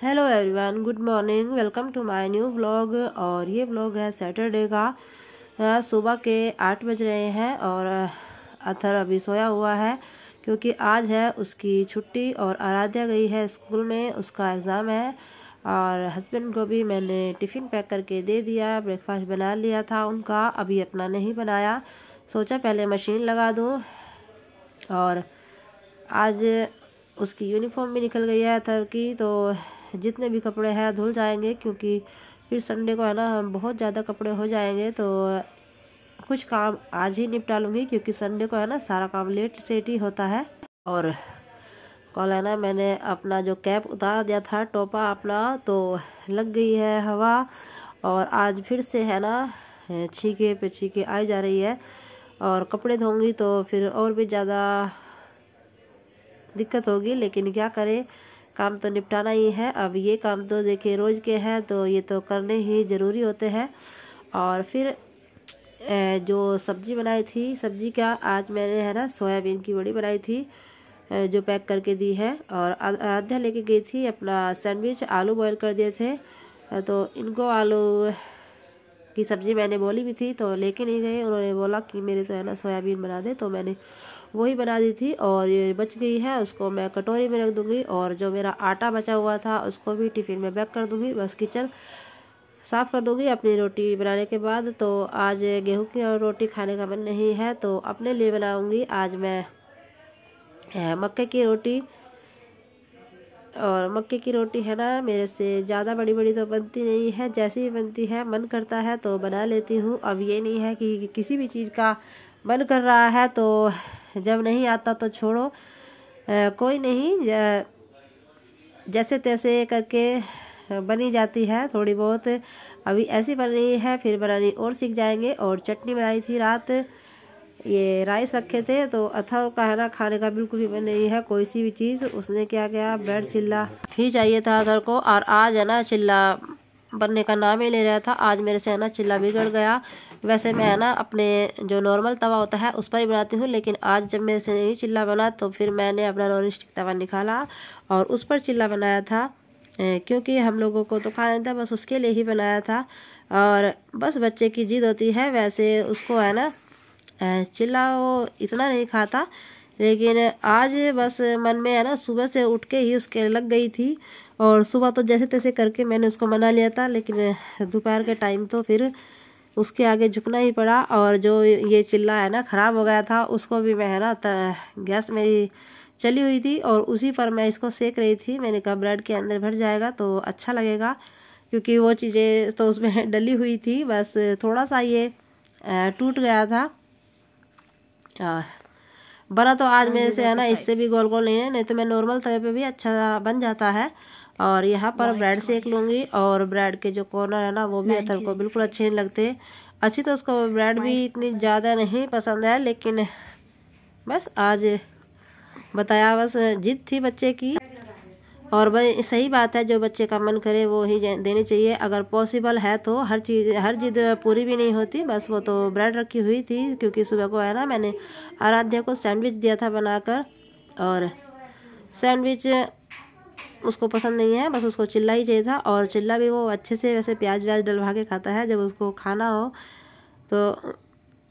Hello everyone, good morning, welcome to my new vlog. और ये vlog है Saturday का। सुबह के 8 बज रहे हैं और अथर अभी सोया हुआ है क्योंकि आज है उसकी छुट्टी और आराध्या गई है स्कूल में, उसका एग्ज़ाम है। और हस्बैंड को भी मैंने टिफ़िन पैक करके दे दिया, ब्रेकफास्ट बना लिया था उनका, अभी अपना नहीं बनाया, सोचा पहले मशीन लगा दूँ। और आज उसकी यूनिफॉर्म भी निकल गई है अथर की, तो जितने भी कपड़े हैं धुल जाएंगे क्योंकि फिर संडे को है ना बहुत ज़्यादा कपड़े हो जाएंगे। तो कुछ काम आज ही निपटा लूँगी क्योंकि संडे को है ना सारा काम लेट सेट ही होता है। और कल है ना मैंने अपना जो कैप उतार दिया था टोपा अपना, तो लग गई है हवा और आज फिर से है ना छींके पे छींके आई जा रही है। और कपड़े धोंगी तो फिर और भी ज़्यादा दिक्कत होगी, लेकिन क्या करें, काम तो निपटाना ही है। अब ये काम तो देखिए रोज़ के हैं तो ये तो करने ही ज़रूरी होते हैं। और फिर जो सब्ज़ी बनाई थी, सब्ज़ी क्या आज मैंने है ना सोयाबीन की बड़ी बनाई थी जो पैक करके दी है। और आराध्या लेके गई थी अपना सैंडविच, आलू बॉईल कर दिए थे, तो इनको आलू की सब्ज़ी मैंने बोली भी थी तो लेके नहीं गए। उन्होंने बोला कि मेरे तो है ना सोयाबीन बना दे, तो मैंने वही बना दी थी। और ये बच गई है, उसको मैं कटोरी में रख दूँगी। और जो मेरा आटा बचा हुआ था उसको भी टिफ़िन में पैक कर दूँगी, बस किचन साफ़ कर दूँगी अपनी रोटी बनाने के बाद। तो आज गेहूं की और रोटी खाने का मन नहीं है तो अपने लिए बनाऊँगी आज मैं मक्के की रोटी। और मक्के की रोटी है ना मेरे से ज़्यादा बड़ी बड़ी तो बनती नहीं है, जैसी भी बनती है मन करता है तो बना लेती हूँ। अब ये नहीं है कि किसी भी चीज़ का मन कर रहा है तो जब नहीं आता तो छोड़ो, कोई नहीं, जैसे तैसे करके बनी जाती है थोड़ी बहुत। अभी ऐसी बन रही है, फिर बनानी और सीख जाएंगे। और चटनी बनाई थी रात, ये राइस रखे थे तो अथर का है ना खाने का बिल्कुल भी मन नहीं है कोई सी भी चीज़। उसने क्या किया, ब्रेड चिल्ला ही चाहिए था अथर को। और आज है ना चिल्ला बनने का नाम ही ले रहा था, आज मेरे से है ना चिल्ला बिगड़ गया। वैसे मैं है ना अपने जो नॉर्मल तवा होता है उस पर ही बनाती हूँ, लेकिन आज जब मेरे से नहीं चिल्ला बना तो फिर मैंने अपना नॉन स्टिक तवा निकाला और उस पर चिल्ला बनाया था। क्योंकि हम लोगों को तो खाना था, बस उसके लिए ही बनाया था। और बस बच्चे की जिद होती है, वैसे उसको है ना चिल्ला वो इतना नहीं खाता, लेकिन आज बस मन में है ना सुबह से उठ के ही उसके लग गई थी। और सुबह तो जैसे तैसे करके मैंने उसको मना लिया था, लेकिन दोपहर के टाइम तो फिर उसके आगे झुकना ही पड़ा। और जो ये चिल्ला है ना ख़राब हो गया था उसको भी मैं है ना गैस मेरी चली हुई थी और उसी पर मैं इसको सेक रही थी। मैंने कहा ब्रेड के अंदर भर जाएगा तो अच्छा लगेगा, क्योंकि वो चीज़ें तो उसमें डली हुई थी, बस थोड़ा सा ये टूट गया था। बना तो आज मेरे से है ना इससे भी गोल गोल नहीं है, नहीं तो मैं नॉर्मल तवे पे भी अच्छा बन जाता है। और यहाँ पर ब्रेड सेक लूँगी और ब्रेड के जो कॉर्नर है ना वो भी अथर को बिल्कुल अच्छे नहीं लगते। अच्छी तो उसको ब्रेड भी इतनी ज़्यादा नहीं पसंद है, लेकिन बस आज बताया, बस जिद थी बच्चे की। और भाई सही बात है, जो बच्चे का मन करे वो ही देनी चाहिए अगर पॉसिबल है तो। हर जिद पूरी भी नहीं होती। बस वो तो ब्रेड रखी हुई थी क्योंकि सुबह को है ना मैंने आराध्या को सैंडविच दिया था बनाकर, और सैंडविच उसको पसंद नहीं है, बस उसको चिल्ला ही चाहिए था। और चिल्ला भी वो अच्छे से वैसे प्याज व्याज डलवा के खाता है जब उसको खाना हो। तो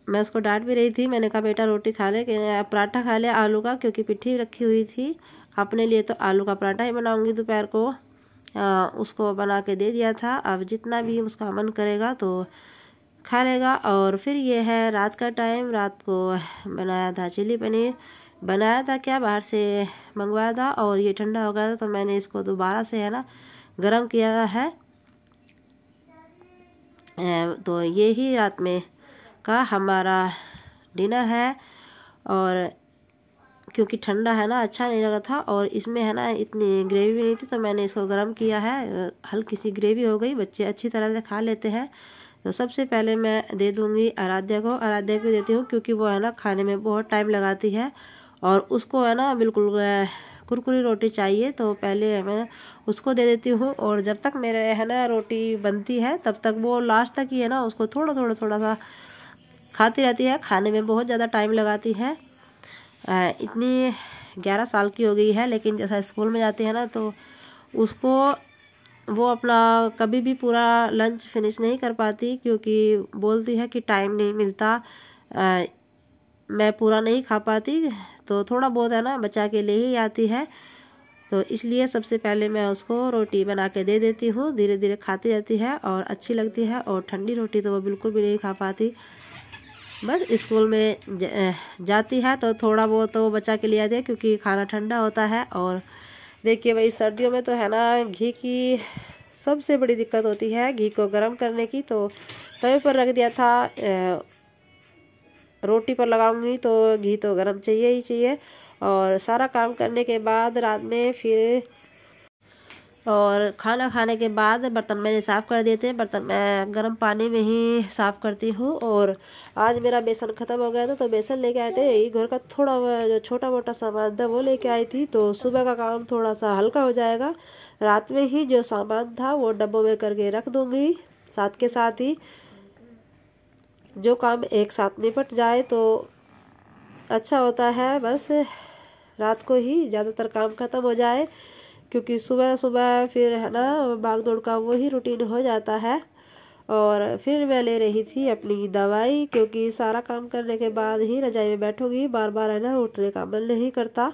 मैं उसको डांट भी रही थी, मैंने कहा बेटा रोटी खा ले, पराठा खा ले आलू का, क्योंकि पिट्ठी रखी हुई थी अपने लिए, तो आलू का पराठा ही बनाऊंगी दोपहर को। उसको बना के दे दिया था, अब जितना भी उसका मन करेगा तो खा लेगा। और फिर ये है रात का टाइम, रात को बनाया था चिली पनीर, बनाया था क्या बाहर से मंगवाया था और ये ठंडा हो गया था तो मैंने इसको दोबारा से है ना गरम किया है। तो ये ही रात में का हमारा डिनर है। और क्योंकि ठंडा है ना अच्छा नहीं लगा था और इसमें है ना इतनी ग्रेवी भी नहीं थी तो मैंने इसको गर्म किया है, हल्की सी ग्रेवी हो गई, बच्चे अच्छी तरह से खा लेते हैं। तो सबसे पहले मैं दे दूँगी आराध्या को देती हूँ क्योंकि वो है ना खाने में बहुत टाइम लगाती है और उसको है ना बिल्कुल कुरकुरी रोटी चाहिए, तो पहले मैं उसको दे देती हूँ। और जब तक मेरे है ना रोटी बनती है तब तक वो लास्ट तक ही है ना उसको थोड़ा सा खाती रहती है, खाने में बहुत ज़्यादा टाइम लगाती है। इतनी 11 साल की हो गई है, लेकिन जैसा स्कूल में जाती है ना तो उसको वो अपना कभी भी पूरा लंच फिनिश नहीं कर पाती, क्योंकि बोलती है कि टाइम नहीं मिलता, मैं पूरा नहीं खा पाती, तो थोड़ा बहुत है ना बचा के ले ही आती है। तो इसलिए सबसे पहले मैं उसको रोटी बना के दे देती हूँ, धीरे धीरे खाती रहती है और अच्छी लगती है। और ठंडी रोटी तो वो बिल्कुल भी नहीं खा पाती। बस स्कूल में जाती है तो थोड़ा बहुत तो बचा के ले आती है, क्योंकि खाना ठंडा होता है। और देखिए भाई, सर्दियों में तो है ना घी की सबसे बड़ी दिक्कत होती है, घी को गर्म करने की। तो तवे पर रख दिया था, रोटी पर लगाऊंगी तो घी तो गर्म चाहिए ही चाहिए। और सारा काम करने के बाद रात में फिर और खाना खाने के बाद बर्तन मैंने साफ़ कर दिए थे। बर्तन मैं गर्म पानी में ही साफ़ करती हूँ। और आज मेरा बेसन ख़त्म हो गया था, तो बेसन लेके आए थे। यही घर का थोड़ा जो छोटा मोटा सामान था वो लेके आई थी, तो सुबह का काम थोड़ा सा हल्का हो जाएगा। रात में ही जो सामान था वो डब्बों में करके रख दूँगी, साथ के साथ ही जो काम एक साथ निपट जाए तो अच्छा होता है। बस रात को ही ज़्यादातर काम ख़त्म हो जाए, क्योंकि सुबह सुबह फिर है ना भाग दौड़ का वही रूटीन हो जाता है। और फिर मैं ले रही थी अपनी दवाई, क्योंकि सारा काम करने के बाद ही रजाई में बैठूंगी, बार बार है ना उठने का मन नहीं करता।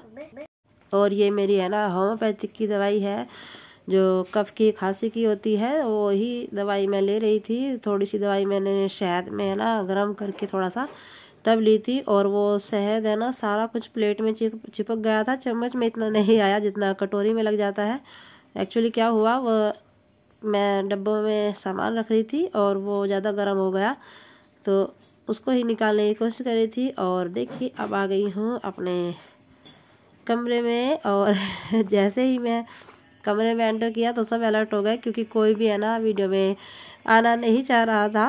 और ये मेरी है ना होम्योपैथिक की दवाई है, जो कफ की खांसी की होती है, वही दवाई मैं ले रही थी। थोड़ी सी दवाई मैंने शहद में है ना गर्म करके थोड़ा सा तब ली थी। और वो शहद है ना सारा कुछ प्लेट में चिपक गया था, चम्मच में इतना नहीं आया जितना कटोरी में लग जाता है। एक्चुअली क्या हुआ, वो मैं डब्बों में सामान रख रही थी और वो ज़्यादा गर्म हो गया, तो उसको ही निकालने की कोशिश कर रही थी। और देखिए अब आ गई हूँ अपने कमरे में। और जैसे ही मैं कमरे में एंटर किया तो सब अलर्ट हो गए, क्योंकि कोई भी है ना वीडियो में आना नहीं चाह रहा था।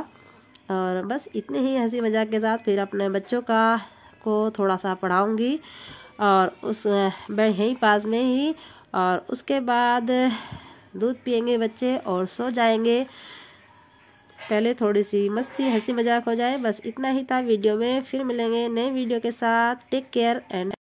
और बस इतने ही हंसी मजाक के साथ फिर अपने बच्चों को थोड़ा सा पढ़ाऊंगी, और उस यहीं पास में ही। और उसके बाद दूध पियेंगे बच्चे और सो जाएंगे। पहले थोड़ी सी मस्ती हंसी मजाक हो जाए, बस इतना ही था वीडियो में। फिर मिलेंगे नए वीडियो के साथ। Take care and